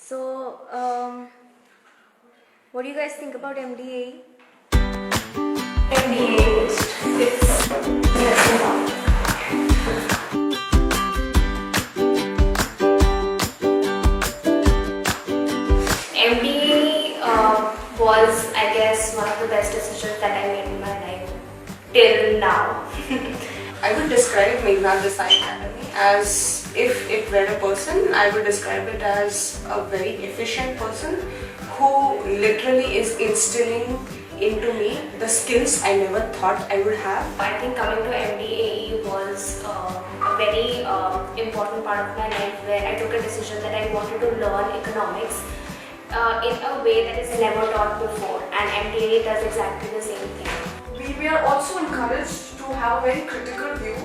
So, what do you guys think about MDA? MDA is MDA was, I guess, one of the best decisions that I made in my life till now. I would describe Meghnad Desai Academy as, if it were a person, I would describe it as a very efficient person who literally is instilling into me the skills I never thought I would have. I think coming to MDAE was a very important part of my life, where I took a decision that I wanted to learn economics in a way that is never taught before, and MDAE does exactly the same thing. We are also encouraged to have a very critical view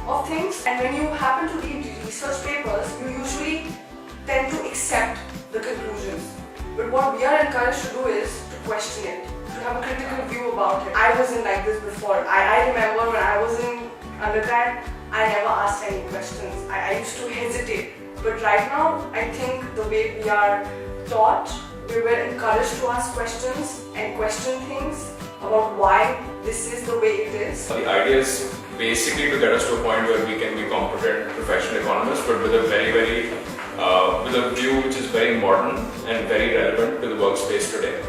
of things, and when you happen to read research papers, you usually tend to accept the conclusions. But what we are encouraged to do is to question it, to have a critical view about it. I wasn't like this before. I remember when I was in undergrad, I never asked any questions. I used to hesitate. But right now, I think the way we are taught, we were encouraged to ask questions and question things about why this is the way it is. The idea is basically to get us to a point where we can be competent professional economists, but with a with a view which is very modern and very relevant to the workspace today.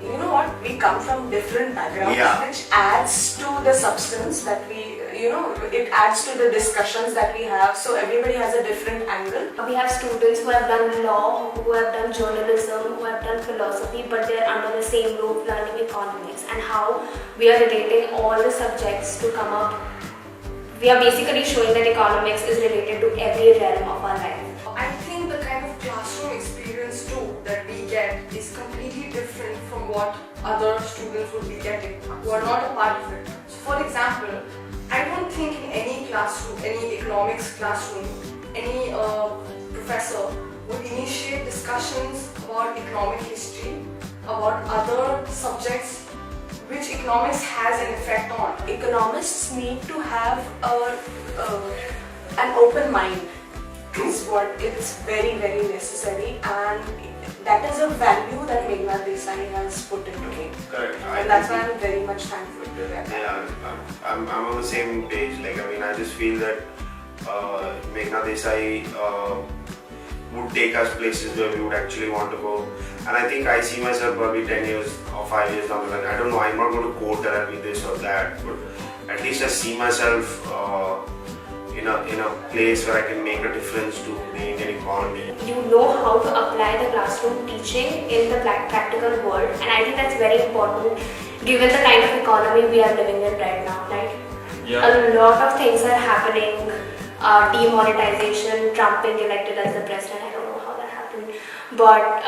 You know what? We come from different backgrounds, which adds to the substance that we, it adds to the discussions that we have. So everybody has a different angle. We have students who have done law, who have done journalism, who have done philosophy, but they are under the same roof learning economics, and how we are relating all the subjects to come up. We are basically showing that economics is related to every realm of our life. I think the kind of classroom experience too that we get is completely different from what other students would be getting who are not a part of it. So for example, I don't think in any classroom, any economics classroom, any professor would initiate discussions about economic history, about other subjects which economics has an effect on. Economists need to have an open mind. Is what it's very, very necessary, and that is a value that Meghnad Desai has put into me. Correct. And that's why I'm very much thankful to that. Yeah, I'm on the same page. I just feel that Meghnad Desai would take us places where we would actually want to go. And I think I see myself probably 10 years or 5 years down the line. I don't know, I'm not going to quote that I'll be this or that, but at least I see myself in a place where I can make a difference to the Indian economy. You know how to apply the classroom teaching in the practical world, and I think that's very important given the kind of economy we are living in right now, right? Yeah. A lot of things are happening, demonetization, Trump being elected as the president, I don't know how that happened. But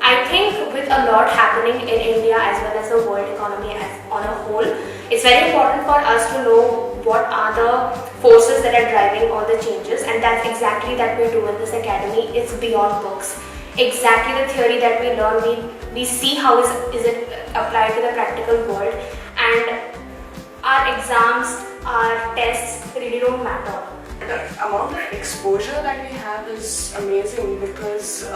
I think with a lot happening in India as well as the world economy on a whole, it's very important for us to know what are the forces that are driving all the changes, and that's exactly that we do in this academy. It's beyond books. Exactly the theory that we learn, we see how is it applied to the practical world, and our exams, our tests really don't matter. The amount of exposure that we have is amazing, because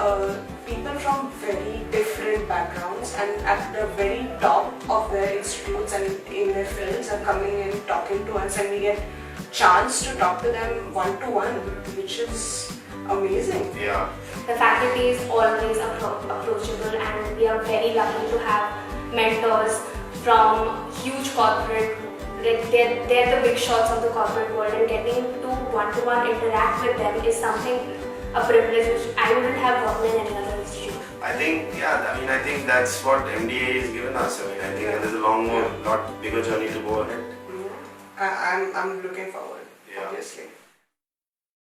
people from very different backgrounds and at the very top of their institutes and in their fields are coming in, talking to us, and we get chance to talk to them one-to-one, which is amazing. Yeah. The faculty is always approachable, and we are very lucky to have mentors from huge corporate. Like they're the big shots of the corporate world, and getting to one-to-one interact with them is something, a privilege which I wouldn't have gotten in any other institute. I think that's what MDA has given us. I think there's a lot bigger journey to go ahead. I'm looking forward, Yeah. obviously.